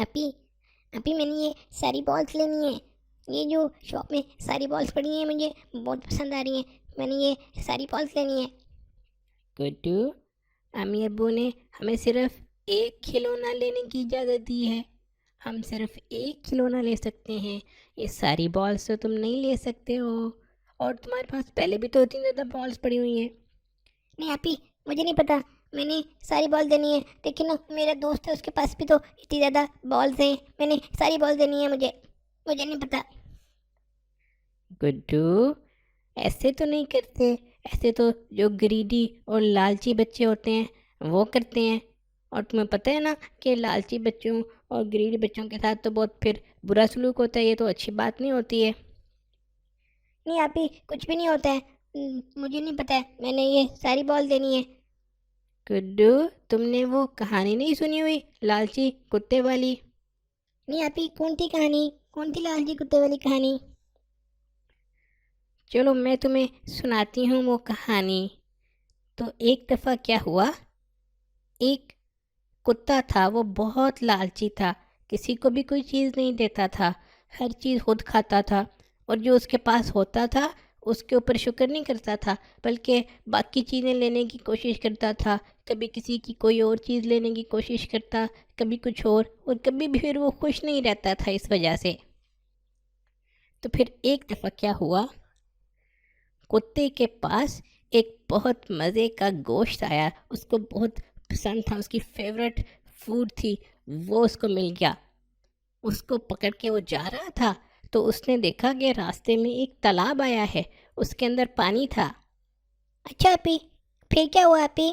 اپی اپی میں نے یہ ساری بالس لینی ہے. یہ جو شاپ میں ساری بالس پڑی ہیں مجھے بہت پسند آ رہی ہیں. میں نے یہ ساری بالس لینی ہے. گڈو، امی ابو نے ہمیں صرف ایک کھلونا لینے کی اجازت دی ہے. ہم صرف ایک کھلونا لے سکتے ہیں. یہ ساری بالس تو تم نہیں لے سکتے ہو، اور تمہارے پاس پہلے بھی تو اتنی زیادہ بالس پڑی ہوئی ہیں. نہیں اپی، مجھے نہیں پتا. میں نے ساری بال دینی ہے. لیکن نا میرا دوست ہے، اس کے پاس بھی تو اتنی زیادہ بالز ہیں. میں نے ساری بال دینی ہے. مجھے نہیں پتا. گڈو، ایسے تو نہیں کرتے. ایسے تو جو گریڈی اور لالچی بچے ہوتے ہیں وہ کرتے ہیں. اور تمہیں پتہ ہے نا کہ لالچی بچوں اور گریڈی بچوں کے ساتھ تو بہت پھر برا سلوک ہوتا ہے. یہ تو اچھی بات نہیں ہوتی ہے. نہیں اپی، کچھ بھی نہیں ہوتا ہے. مجھے نہیں پتا ہے. میں نے یہ ساری بال دینی ہے. گڈو، تم نے وہ کہانی نہیں سنی ہوئی لالچی کتے والی؟ نہیں اپی، کون تھی کہانی؟ کون تھی لالچی کتے والی کہانی؟ چلو میں تمہیں سناتی ہوں وہ کہانی. تو ایک دفعہ کیا ہوا، ایک کتا تھا، وہ بہت لالچی تھا. کسی کو بھی کوئی چیز نہیں دیتا تھا، ہر چیز خود کھاتا تھا. اور جو اس کے پاس ہوتا تھا اس کے اوپر شکر نہیں کرتا تھا، بلکہ باقی چیزیں لینے کی کوشش کرتا تھا. کبھی کسی کی کوئی اور چیز لینے کی کوشش کرتا، کبھی کچھ اور کبھی بھی پھر وہ خوش نہیں رہتا تھا اس وجہ سے. تو پھر ایک دفعہ کیا ہوا، کتے کے پاس ایک بہت مزے کا گوشت آیا. اس کو بہت پسند تھا، اس کی فیوریٹ فوڈ تھی. وہ اس کو مل گیا. اس کو پکڑ کے وہ جا رہا تھا تو اس نے دیکھا کہ راستے میں ایک تالاب آیا ہے، اس کے اندر پانی تھا. اچھا اپی، پھر کیا ہوا اپی؟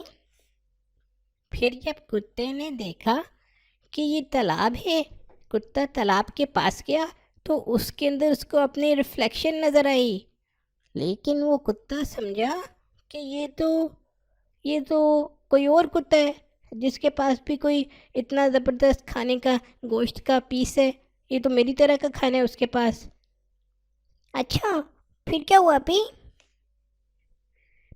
پھر جب کتے نے دیکھا کہ یہ تالاب ہے، کتا تالاب کے پاس گیا تو اس کے اندر اس کو اپنی ریفلیکشن نظر آئی. لیکن وہ کتا سمجھا کہ یہ تو کوئی اور کتا ہے جس کے پاس بھی کوئی اتنا زبردست کھانے کا گوشت کا پیس ہے. یہ تو میری طرح کا کھانا ہے اس کے پاس. اچھا، پھر کیا ہوا اپی؟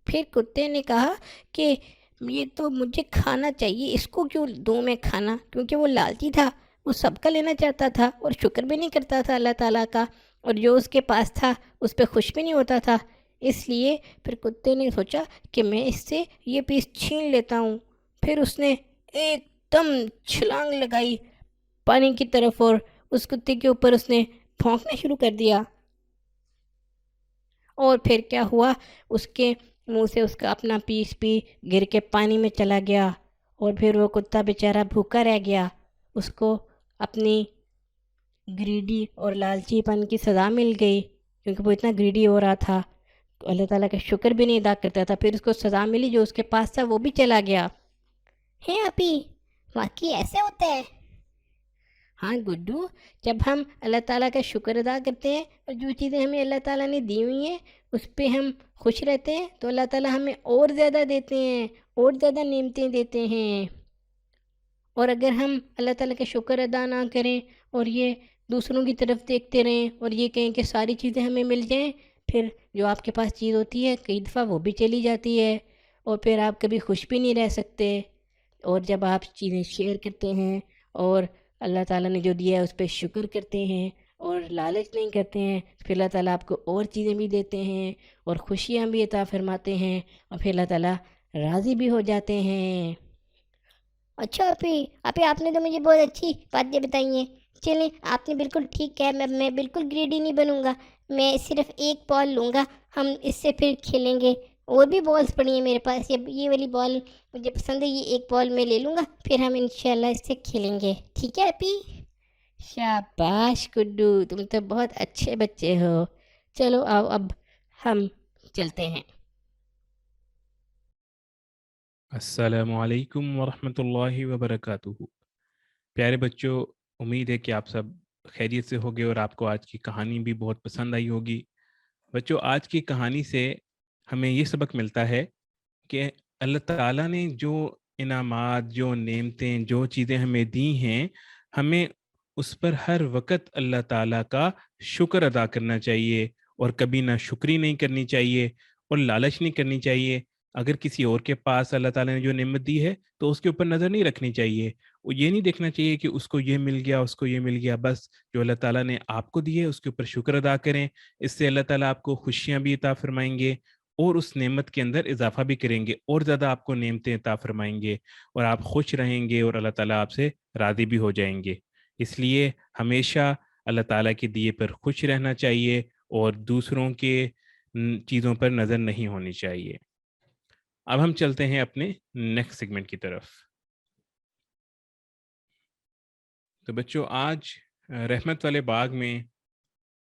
پھر کتے نے کہا کہ یہ تو مجھے کھانا چاہیے، اس کو کیوں دوں میں کھانا؟ کیونکہ وہ لالچی تھا، وہ سب کا لینا چاہتا تھا اور شکر بھی نہیں کرتا تھا اللہ تعالیٰ کا، اور جو اس کے پاس تھا اس پہ خوش بھی نہیں ہوتا تھا. اس لیے پھر کتے نے سوچا کہ میں اس سے یہ پیس چھین لیتا ہوں. پھر اس نے ایک دم چھلانگ لگائی پانی کی طرف اور اس کتے کے اوپر اس نے پھونکنا شروع کر دیا. اور پھر کیا ہوا، اس کے منہ سے اس کا اپنا پیس بھی گر کے پانی میں چلا گیا. اور پھر وہ کتا بیچارہ بھوکا رہ گیا. اس کو اپنی گریڈی اور لالچی پن کی سزا مل گئی، کیونکہ وہ اتنا گریڈی ہو رہا تھا، اللہ تعالیٰ کا شکر بھی نہیں ادا کرتا تھا. پھر اس کو سزا ملی، جو اس کے پاس تھا وہ بھی چلا گیا. ہے اپی، واقعی ایسے ہوتا ہے؟ ہاں گڈو، جب ہم اللہ تعالیٰ کا شکر ادا کرتے ہیں اور جو چیزیں ہمیں اللہ تعالیٰ نے دی ہوئی ہیں اس پہ ہم خوش رہتے ہیں تو اللہ تعالیٰ ہمیں اور زیادہ دیتے ہیں، اور زیادہ نعمتیں دیتے ہیں. اور اگر ہم اللہ تعالیٰ کا شکر ادا نہ کریں اور یہ دوسروں کی طرف دیکھتے رہیں اور یہ کہیں کہ ساری چیزیں ہمیں مل جائیں، پھر جو آپ کے پاس چیز ہوتی ہے کئی دفعہ وہ بھی چلی جاتی ہے، اور پھر آپ کبھی خوش بھی نہیں رہ سکتے. اور جب آپ چیزیں شیئر کرتے ہیں اور اللہ تعالیٰ نے جو دیا ہے اس پہ شکر کرتے ہیں اور لالچ نہیں کرتے ہیں، پھر اللہ تعالیٰ آپ کو اور چیزیں بھی دیتے ہیں اور خوشیاں بھی عطا فرماتے ہیں، اور پھر اللہ تعالیٰ راضی بھی ہو جاتے ہیں. اچھا اپی آپ نے تو مجھے بہت اچھی باتیں بتائی ہیں. چلیں، آپ نے بالکل ٹھیک کہا. میں بالکل گریڈی نہیں بنوں گا. میں صرف ایک بال لوں گا. ہم اس سے پھر کھیلیں گے. اور بھی بالز پڑی ہیں میرے پاس. یہ والی بال مجھے پسند ہے. یہ ایک بال میں لے لوں گا، پھر ہم انشاءاللہ اس سے کھیلیں گے. ٹھیک ہے اپی؟ شاباش گڈو، تم تو بہت اچھے بچے ہو. چلو آؤ اب ہم چلتے ہیں. السلام علیکم ورحمۃ اللہ وبرکاتہ. پیارے بچوں، امید ہے کہ آپ سب خیریت سے ہوگے اور آپ کو آج کی کہانی بھی بہت پسند آئی ہوگی. بچوں، آج کی کہانی سے ہمیں یہ سبق ملتا ہے کہ اللہ تعالیٰ نے جو انعامات، جو نعمتیں، جو چیزیں ہمیں دی ہیں، ہمیں اس پر ہر وقت اللہ تعالیٰ کا شکر ادا کرنا چاہیے اور کبھی نہ شکری نہیں کرنی چاہیے اور لالچ نہیں کرنی چاہیے. اگر کسی اور کے پاس اللہ تعالیٰ نے جو نعمت دی ہے تو اس کے اوپر نظر نہیں رکھنی چاہیے وہ یہ نہیں دیکھنا چاہیے کہ اس کو یہ مل گیا، اس کو یہ مل گیا. بس جو اللہ تعالیٰ نے آپ کو دیے اس کے اوپر شکر ادا کریں. اس سے اللہ تعالیٰ آپ کو خوشیاں بھی عطا فرمائیں گے اور اس نعمت کے اندر اضافہ بھی کریں گے، اور زیادہ آپ کو نعمتیں عطا فرمائیں گے، اور آپ خوش رہیں گے اور اللہ تعالیٰ آپ سے راضی بھی ہو جائیں گے. اس لیے ہمیشہ اللہ تعالیٰ کے دیے پر خوش رہنا چاہیے اور دوسروں کے چیزوں پر نظر نہیں ہونی چاہیے. اب ہم چلتے ہیں اپنے نیکسٹ سیگمنٹ کی طرف. تو بچوں آج رحمت والے باغ میں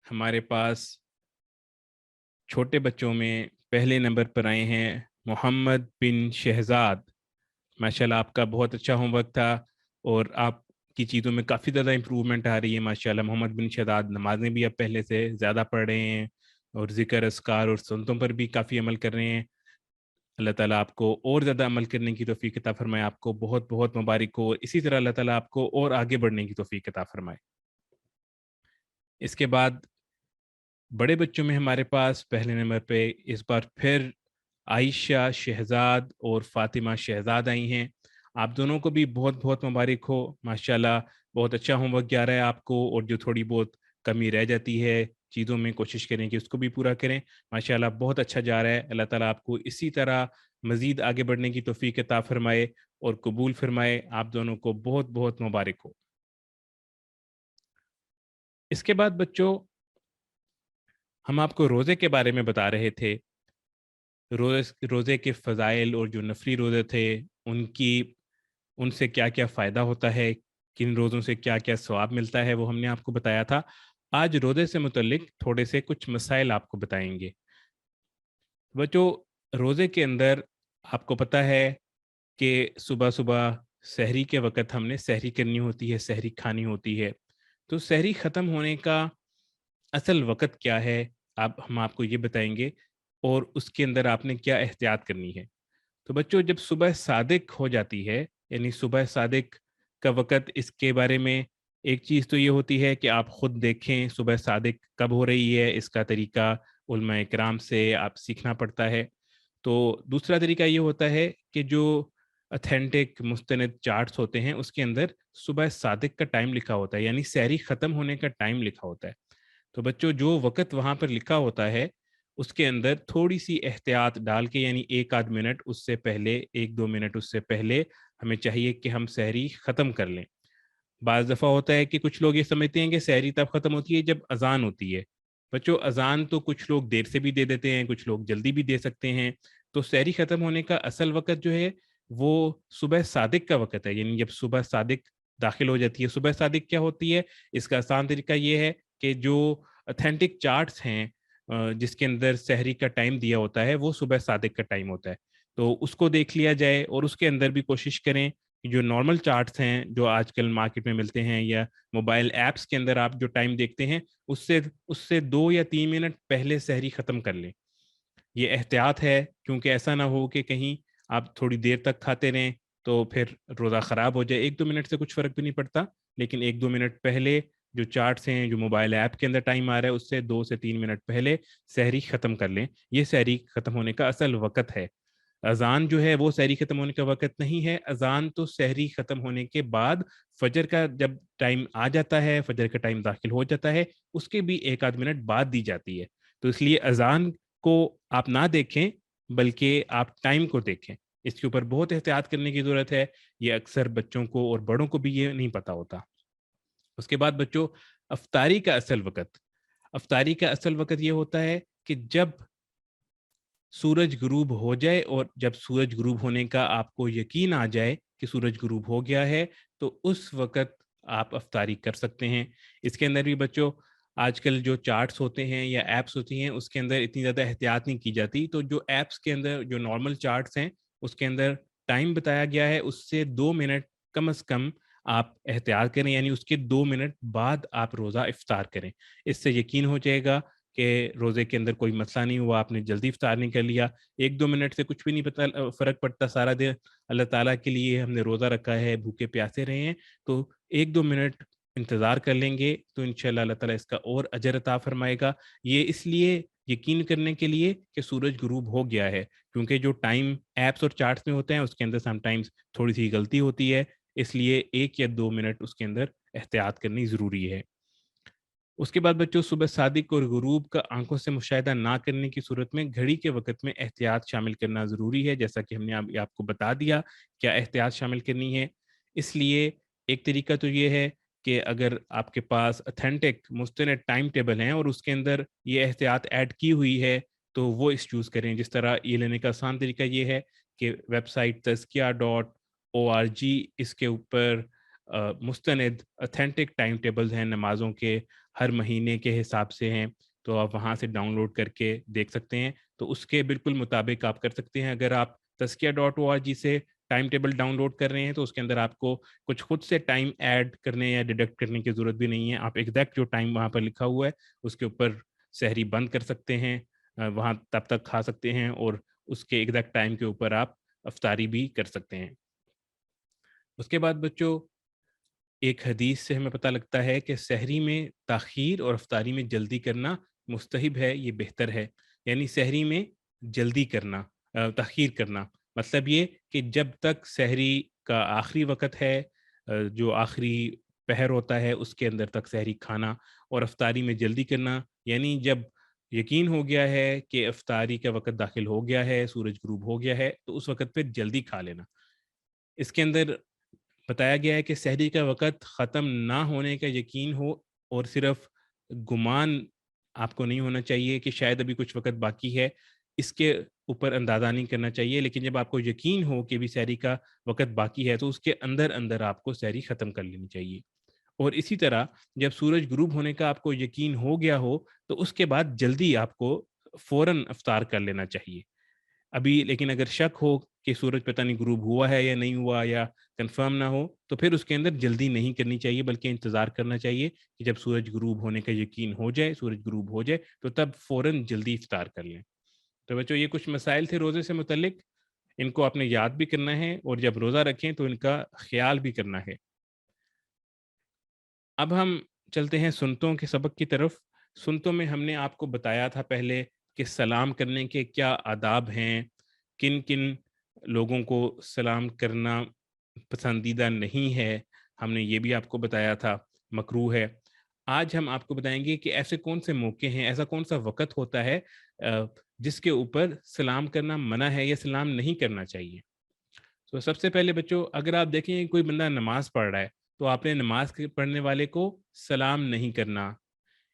ہمارے پاس چھوٹے بچوں میں پہلے نمبر پر آئے ہیں محمد بن شہزاد. ماشاءاللہ آپ کا بہت اچھا ہوم ورک تھا اور آپ کی چیزوں میں کافی زیادہ امپرومنٹ آ رہی ہے ماشاءاللہ. محمد بن شہزاد نمازیں بھی اب پہلے سے زیادہ پڑھ رہے ہیں اور ذکر اذکار اور سنتوں پر بھی کافی عمل کر رہے ہیں. اللہ تعالیٰ آپ کو اور زیادہ عمل کرنے کی توفیق عطا فرمائے. آپ کو بہت بہت مبارک ہو. اسی طرح اللہ تعالیٰ آپ کو اور آگے بڑھنے کی توفیق عطا فرمائے. اس کے بعد بڑے بچوں میں ہمارے پاس پہلے نمبر پہ اس بار پھر عائشہ شہزاد اور فاطمہ شہزاد آئی ہیں. آپ دونوں کو بھی بہت بہت مبارک ہو. ماشاءاللہ بہت اچھا ہوم ورک جا رہا ہے آپ کو، اور جو تھوڑی بہت کمی رہ جاتی ہے چیزوں میں کوشش کریں کہ اس کو بھی پورا کریں. ماشاءاللہ بہت اچھا جا رہا ہے. اللہ تعالیٰ آپ کو اسی طرح مزید آگے بڑھنے کی توفیق عطا فرمائے اور قبول فرمائے. آپ دونوں کو بہت بہت مبارک ہو. اس کے بعد بچوں ہم آپ کو روزے کے بارے میں بتا رہے تھے. روزے کے فضائل اور جو نفلی روزے تھے ان سے کیا کیا فائدہ ہوتا ہے، کن روزوں سے کیا کیا ثواب ملتا ہے، وہ ہم نے آپ کو بتایا تھا. آج روزے سے متعلق تھوڑے سے کچھ مسائل آپ کو بتائیں گے. بچوں روزے کے اندر آپ کو پتہ ہے کہ صبح صبح سحری کے وقت ہم نے سحری کرنی ہوتی ہے، سحری کھانی ہوتی ہے. تو سحری ختم ہونے کا اصل وقت کیا ہے ہم آپ کو یہ بتائیں گے، اور اس کے اندر آپ نے کیا احتیاط کرنی ہے. تو بچوں جب صبح صادق ہو جاتی ہے، یعنی صبح صادق کا وقت، اس کے بارے میں ایک چیز تو یہ ہوتی ہے کہ آپ خود دیکھیں صبح صادق کب ہو رہی ہے. اس کا طریقہ علماء کرام سے آپ سیکھنا پڑتا ہے. تو دوسرا طریقہ یہ ہوتا ہے کہ جو اتھینٹک مستند چارٹس ہوتے ہیں اس کے اندر صبح صادق کا ٹائم لکھا ہوتا ہے، یعنی سحری ختم ہونے کا ٹائم لکھا ہوتا ہے. تو بچوں جو وقت وہاں پر لکھا ہوتا ہے اس کے اندر تھوڑی سی احتیاط ڈال کے، یعنی 1-8 منٹ اس سے پہلے، 1-2 منٹ اس سے پہلے ہمیں چاہیے کہ ہم سحری ختم کر لیں. بعض دفعہ ہوتا ہے کہ کچھ لوگ یہ سمجھتے ہیں کہ سحری تب ختم ہوتی ہے جب اذان ہوتی ہے. بچوں اذان تو کچھ لوگ دیر سے بھی دے دیتے ہیں، کچھ لوگ جلدی بھی دے سکتے ہیں. تو سحری ختم ہونے کا اصل وقت جو ہے وہ صبح صادق کا وقت ہے، یعنی جب صبح صادق داخل ہو جاتی ہے. صبح صادق کیا ہوتی ہے؟ اس کا آسان طریقہ یہ ہے کہ جو اتھینٹک چارٹس ہیں جس کے اندر سحری کا ٹائم دیا ہوتا ہے وہ صبح صادق کا ٹائم ہوتا ہے. تو اس کو دیکھ لیا جائے، اور اس کے اندر بھی کوشش کریں کہ جو نارمل چارٹس ہیں جو آج کل مارکیٹ میں ملتے ہیں یا موبائل ایپس کے اندر آپ جو ٹائم دیکھتے ہیں اس سے 2 یا 3 منٹ پہلے سحری ختم کر لیں. یہ احتیاط ہے کیونکہ ایسا نہ ہو کہ کہیں آپ تھوڑی دیر تک کھاتے رہیں تو پھر روزہ خراب ہو جائے. 1-2 منٹ سے کچھ فرق بھی نہیں پڑتا، لیکن 1-2 منٹ پہلے جو چارٹس ہیں جو موبائل ایپ کے اندر ٹائم آ رہا ہے اس سے 2 سے 3 منٹ پہلے سحری ختم کر لیں. یہ سحری ختم ہونے کا اصل وقت ہے. اذان جو ہے وہ سحری ختم ہونے کا وقت نہیں ہے. اذان تو سحری ختم ہونے کے بعد فجر کا جب ٹائم آ جاتا ہے، فجر کا ٹائم داخل ہو جاتا ہے، اس کے بھی 1-8 منٹ بعد دی جاتی ہے. تو اس لیے اذان کو آپ نہ دیکھیں بلکہ آپ ٹائم کو دیکھیں. اس کے اوپر بہت احتیاط کرنے کی ضرورت ہے. یہ اکثر بچوں کو اور بڑوں کو بھی یہ نہیں پتہ ہوتا. اس کے بعد بچوں افطاری کا اصل وقت یہ ہوتا ہے کہ جب سورج غروب ہو جائے، اور جب سورج غروب ہونے کا آپ کو یقین آ جائے کہ سورج غروب ہو گیا ہے تو اس وقت آپ افطاری کر سکتے ہیں. اس کے اندر بھی بچوں آج کل جو چارٹس ہوتے ہیں یا ایپس ہوتی ہیں اس کے اندر اتنی زیادہ احتیاط نہیں کی جاتی. تو جو ایپس کے اندر جو نارمل چارٹس ہیں اس کے اندر ٹائم بتایا گیا ہے، اس سے 2 منٹ کم از کم آپ احتیاط کریں، یعنی اس کے 2 منٹ بعد آپ روزہ افطار کریں. اس سے یقین ہو جائے گا کہ روزے کے اندر کوئی مسئلہ نہیں ہوا، آپ نے جلدی افطار نہیں کر لیا. 1-2 منٹ سے کچھ بھی نہیں فرق پڑتا. سارا دن اللہ تعالیٰ کے لیے ہم نے روزہ رکھا ہے، بھوکے پیاسے رہے ہیں، تو 1-2 منٹ انتظار کر لیں گے تو انشاءاللہ اللہ تعالیٰ اس کا اور اجر عطا فرمائے گا. یہ اس لیے یقین کرنے کے لیے کہ سورج غروب ہو گیا ہے، کیونکہ جو ٹائم ایپس اور چارٹس میں ہوتے ہیں اس کے اندر سم ٹائمز تھوڑی سی غلطی ہوتی ہے. اس لیے 1 یا 2 منٹ اس کے اندر احتیاط کرنی ضروری ہے۔ اس کے بعد بچوں صبح صادق اور غروب کا آنکھوں سے مشاہدہ نہ کرنے کی صورت میں گھڑی کے وقت میں احتیاط شامل کرنا ضروری ہے، جیسا کہ ہم نے آپ کو بتا دیا کیا احتیاط شامل کرنی ہے۔ اس لیے ایک طریقہ تو یہ ہے کہ اگر آپ کے پاس اتھینٹک مستند ٹائم ٹیبل ہیں اور اس کے اندر یہ احتیاط ایڈ کی ہوئی ہے تو وہ اس چوز کریں۔ جس طرح یہ لینے کا آسان طریقہ یہ ہے کہ ویب سائٹ tazkiya.org، اس کے اوپر مستند اتھینٹک ٹائم ٹیبلز ہیں نمازوں کے، ہر مہینے کے حساب سے ہیں، تو آپ وہاں سے ڈاؤن لوڈ کر کے دیکھ سکتے ہیں۔ تو اس کے بالکل مطابق آپ کر سکتے ہیں۔ اگر آپ tazkiya.org سے ٹائم ٹیبل ڈاؤن لوڈ کر رہے ہیں تو اس کے اندر آپ کو کچھ خود سے ٹائم ایڈ کرنے یا ڈیڈکٹ کرنے کی ضرورت بھی نہیں ہے۔ آپ ایگزیکٹ جو ٹائم وہاں پر لکھا ہوا ہے اس کے اوپر سحری بند کر سکتے ہیں، وہاں تب تک کھا سکتے ہیں، اور اس کے ایگزیکٹ ٹائم کے اوپر آپ افطاری بھی کر سکتے ہیں۔ اس کے بعد بچوں ایک حدیث سے ہمیں پتہ لگتا ہے کہ سحری میں تاخیر اور افطاری میں جلدی کرنا مستحب ہے، یہ بہتر ہے۔ یعنی سحری میں جلدی کرنا، تاخیر کرنا، مطلب یہ کہ جب تک سحری کا آخری وقت ہے، جو آخری پہر ہوتا ہے اس کے اندر تک سحری کھانا، اور افطاری میں جلدی کرنا یعنی جب یقین ہو گیا ہے کہ افطاری کا وقت داخل ہو گیا ہے، سورج غروب ہو گیا ہے، تو اس وقت پہ جلدی کھا لینا۔ اس کے اندر بتایا گیا ہے کہ سحری کا وقت ختم نہ ہونے کا یقین ہو، اور صرف گمان آپ کو نہیں ہونا چاہیے کہ شاید ابھی کچھ وقت باقی ہے، اس کے اوپر اندازہ نہیں کرنا چاہیے، لیکن جب آپ کو یقین ہو کہ بھی سحری کا وقت باقی ہے تو اس کے اندر اندر آپ کو سحری ختم کر لینی چاہیے۔ اور اسی طرح جب سورج غروب ہونے کا آپ کو یقین ہو گیا ہو تو اس کے بعد جلدی آپ کو فوراً افطار کر لینا چاہیے۔ ابھی لیکن اگر شک ہو کہ سورج پتہ نہیں غروب ہوا ہے یا نہیں ہوا، یا کنفرم نہ ہو، تو پھر اس کے اندر جلدی نہیں کرنی چاہیے، بلکہ انتظار کرنا چاہیے کہ جب سورج غروب ہونے کا یقین ہو جائے، سورج غروب ہو جائے تو تب فوراً جلدی افطار کر لیں۔ تو بچوں یہ کچھ مسائل تھے روزے سے متعلق، ان کو آپ نے یاد بھی کرنا ہے، اور جب روزہ رکھیں تو ان کا خیال بھی کرنا ہے۔ اب ہم چلتے ہیں سنتوں کے سبق کی طرف۔ سنتوں میں ہم نے آپ کو بتایا تھا پہلے کہ سلام کرنے کے کیا آداب ہیں، کن کن لوگوں کو سلام کرنا پسندیدہ نہیں ہے، ہم نے یہ بھی آپ کو بتایا تھا، مکروہ ہے۔ آج ہم آپ کو بتائیں گے کہ ایسے کون سے موقع ہیں، ایسا کون سا وقت ہوتا ہے جس کے اوپر سلام کرنا منع ہے یا سلام نہیں کرنا چاہیے۔ تو سب سے پہلے بچوں اگر آپ دیکھیں کہ کوئی بندہ نماز پڑھ رہا ہے تو آپ نے نماز پڑھنے والے کو سلام نہیں کرنا۔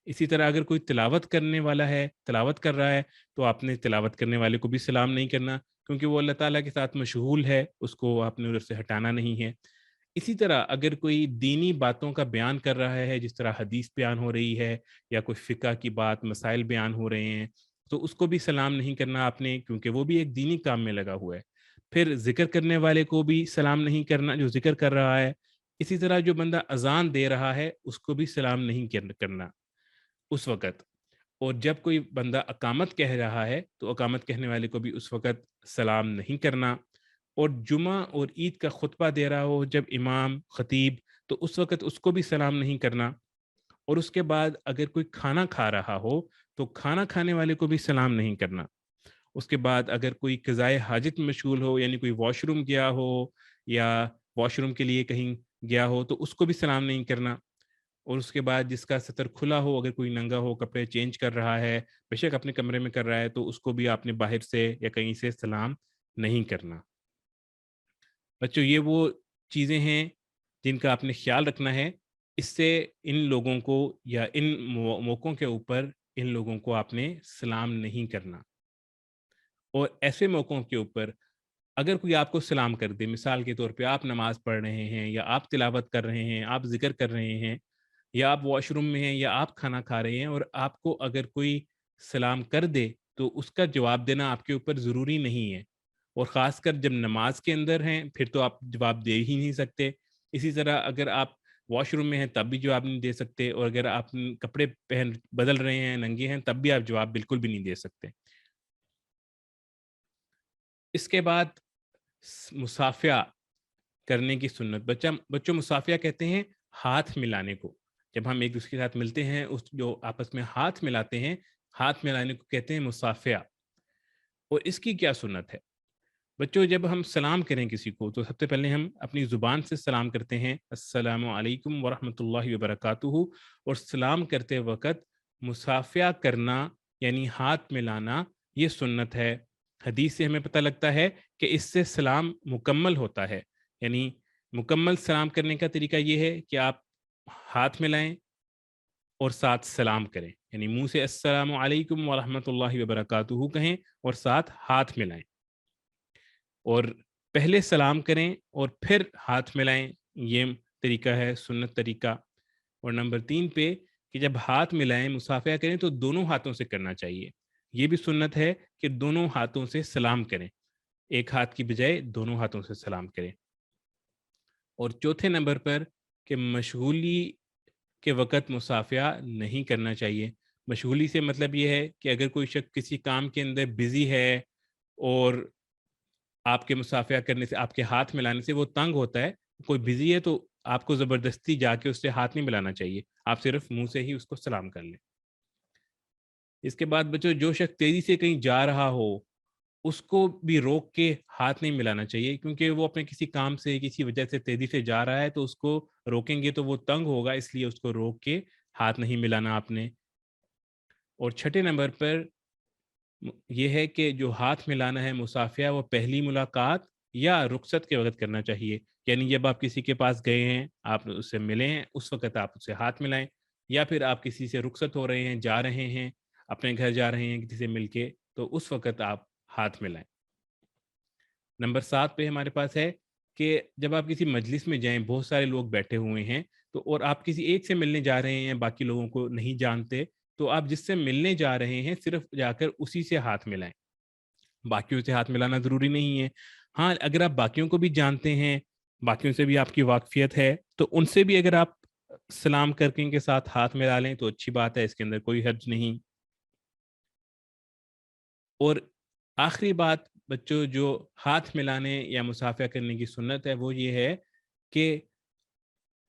اسی طرح اگر کوئی تلاوت کرنے والا ہے، تلاوت کر رہا ہے، تو آپ نے تلاوت کرنے والے کو بھی سلام نہیں کرنا، کیونکہ وہ اللہ تعالیٰ کے ساتھ مشغول ہے، اس کو آپ نے ادھر سے ہٹانا نہیں ہے۔ اسی طرح اگر کوئی دینی باتوں کا بیان کر رہا ہے، جس طرح حدیث بیان ہو رہی ہے یا کوئی فقہ کی بات، مسائل بیان ہو رہے ہیں، تو اس کو بھی سلام نہیں کرنا آپ نے، کیونکہ وہ بھی ایک دینی کام میں لگا ہوا ہے۔ پھر ذکر کرنے والے کو بھی سلام نہیں کرنا جو ذکر کر رہا ہے۔ اسی طرح جو بندہ اذان دے رہا ہے اس کو بھی سلام نہیں کرنا اس وقت۔ اور جب کوئی بندہ اقامت کہہ رہا ہے تو اقامت کہنے والے کو بھی اس وقت سلام نہیں کرنا۔ اور جمعہ اور عید کا خطبہ دے رہا ہو جب امام خطیب، تو اس وقت اس کو بھی سلام نہیں کرنا۔ اور اس کے بعد اگر کوئی کھانا کھا رہا ہو تو کھانا کھانے والے کو بھی سلام نہیں کرنا۔ اس کے بعد اگر کوئی قضائے حاجت میں مشغول ہو، یعنی کوئی واش روم گیا ہو یا واش روم کے لیے کہیں گیا ہو، تو اس کو بھی سلام نہیں کرنا۔ اور اس کے بعد جس کا ستر کھلا ہو، اگر کوئی ننگا ہو، کپڑے چینج کر رہا ہے، بے شک اپنے کمرے میں کر رہا ہے، تو اس کو بھی آپ نے باہر سے یا کہیں سے سلام نہیں کرنا۔ بچوں یہ وہ چیزیں ہیں جن کا آپ نے خیال رکھنا ہے، اس سے ان لوگوں کو یا ان موقعوں کے اوپر ان لوگوں کو آپ نے سلام نہیں کرنا۔ اور ایسے موقعوں کے اوپر اگر کوئی آپ کو سلام کر دے، مثال کے طور پہ آپ نماز پڑھ رہے ہیں یا آپ تلاوت کر رہے ہیں، آپ ذکر کر رہے ہیں، یا آپ واش روم میں ہیں یا آپ کھانا کھا رہے ہیں، اور آپ کو اگر کوئی سلام کر دے تو اس کا جواب دینا آپ کے اوپر ضروری نہیں ہے، اور خاص کر جب نماز کے اندر ہیں پھر تو آپ جواب دے ہی نہیں سکتے۔ اسی طرح اگر آپ واش روم میں ہیں تب بھی جواب نہیں دے سکتے، اور اگر آپ کپڑے بدل رہے ہیں، ننگے ہیں، تب بھی آپ جواب بالکل بھی نہیں دے سکتے۔ اس کے بعد مصافحہ کرنے کی سنت۔ بچوں مصافحہ کہتے ہیں ہاتھ ملانے کو۔ جب ہم ایک دوسرے کے ساتھ ملتے ہیں، اس جو آپس میں ہاتھ ملاتے ہیں، ہاتھ ملانے کو کہتے ہیں مصافحہ۔ اور اس کی کیا سنت ہے؟ بچوں جب ہم سلام کریں کسی کو تو سب سے پہلے ہم اپنی زبان سے سلام کرتے ہیں، السلام علیکم ورحمۃ اللہ وبرکاتہ، اور سلام کرتے وقت مصافحہ کرنا یعنی ہاتھ ملانا یہ سنت ہے۔ حدیث سے ہمیں پتہ لگتا ہے کہ اس سے سلام مکمل ہوتا ہے، یعنی مکمل سلام کرنے کا طریقہ یہ ہے کہ آپ ہاتھ ملائیں اور ساتھ سلام کریں، یعنی منہ سے السلام علیکم ورحمۃ اللہ وبرکاتہ کہیں اور ساتھ ہاتھ ملائیں، اور پہلے سلام کریں اور پھر ہاتھ ملائیں، یہ طریقہ ہے سنت طریقہ۔ اور نمبر 3 پہ کہ جب ہاتھ ملائیں مصافحہ کریں تو دونوں ہاتھوں سے کرنا چاہیے، یہ بھی سنت ہے کہ دونوں ہاتھوں سے سلام کریں، ایک ہاتھ کی بجائے دونوں ہاتھوں سے سلام کریں۔ اور چوتھے نمبر پر کہ مشغولی کے وقت مصافحہ نہیں کرنا چاہیے۔ مشغولی سے مطلب یہ ہے کہ اگر کوئی شخص کسی کام کے اندر بزی ہے اور آپ کے مصافحہ کرنے سے، آپ کے ہاتھ ملانے سے وہ تنگ ہوتا ہے، کوئی بزی ہے، تو آپ کو زبردستی جا کے اس سے ہاتھ نہیں ملانا چاہیے، آپ صرف منہ سے ہی اس کو سلام کر لیں۔ اس کے بعد بچوں جو شخص تیزی سے کہیں جا رہا ہو اس کو بھی روک کے ہاتھ نہیں ملانا چاہیے، کیونکہ وہ اپنے کسی کام سے کسی وجہ سے تیزی سے جا رہا ہے، تو اس کو روکیں گے تو وہ تنگ ہوگا، اس لیے اس کو روک کے ہاتھ نہیں ملانا آپ نے۔ اور چھٹے نمبر پر یہ ہے کہ جو ہاتھ ملانا ہے مصافحہ وہ پہلی ملاقات یا رخصت کے وقت کرنا چاہیے، یعنی جب آپ کسی کے پاس گئے ہیں، آپ اس سے ملے ہیں، اس وقت آپ اس سے ہاتھ ملائیں، یا پھر آپ کسی سے رخصت ہو رہے ہیں، جا رہے ہیں، اپنے گھر جا رہے ہیں کسی سے مل کے، تو اس وقت آپ ہاتھ ملائیں۔ نمبر 7 پہ ہمارے پاس ہے کہ جب آپ کسی مجلس میں جائیں، بہت سارے لوگ بیٹھے ہوئے ہیں، تو اور آپ کسی ایک سے ملنے جا رہے ہیں، باقی لوگوں کو نہیں جانتے، تو آپ جس سے ملنے جا رہے ہیں صرف جا کر اسی سے ہاتھ ملائیں، باقیوں سے ہاتھ ملانا ضروری نہیں ہے۔ ہاں اگر آپ باقیوں کو بھی جانتے ہیں، باقیوں سے بھی آپ کی واقفیت ہے، تو ان سے بھی اگر آپ سلام کرنے کے ساتھ ہاتھ ملا لیں تو اچھی بات ہے، اس کے اندر کوئی حرج نہیں۔ اور آخری بات بچوں جو ہاتھ ملانے یا مصافحہ کرنے کی سنت ہے وہ یہ ہے کہ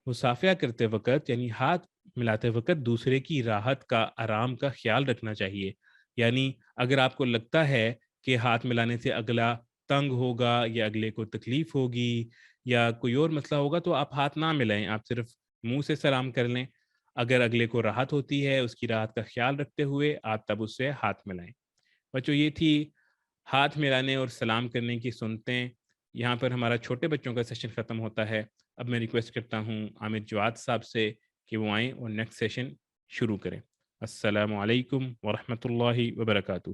مصافحہ کرتے وقت یعنی ہاتھ ملاتے وقت دوسرے کی راحت کا، آرام کا خیال رکھنا چاہیے، یعنی اگر آپ کو لگتا ہے کہ ہاتھ ملانے سے اگلا تنگ ہوگا یا اگلے کو تکلیف ہوگی یا کوئی اور مسئلہ ہوگا تو آپ ہاتھ نہ ملائیں، آپ صرف منہ سے سلام کر لیں۔ اگر اگلے کو راحت ہوتی ہے، اس کی راحت کا خیال رکھتے ہوئے آپ تب اس سے ہاتھ ملائیں۔ بچوں یہ تھی ہاتھ ملانے اور سلام کرنے کی سنتیں۔ یہاں پر ہمارا چھوٹے بچوں کا سیشن ختم ہوتا ہے۔ اب میں ریکویسٹ کرتا ہوں عامر جواد صاحب سے کہ وہ آئیں اور نیکسٹ سیشن شروع کریں۔ السلام علیکم ورحمۃ اللہ وبرکاتہ۔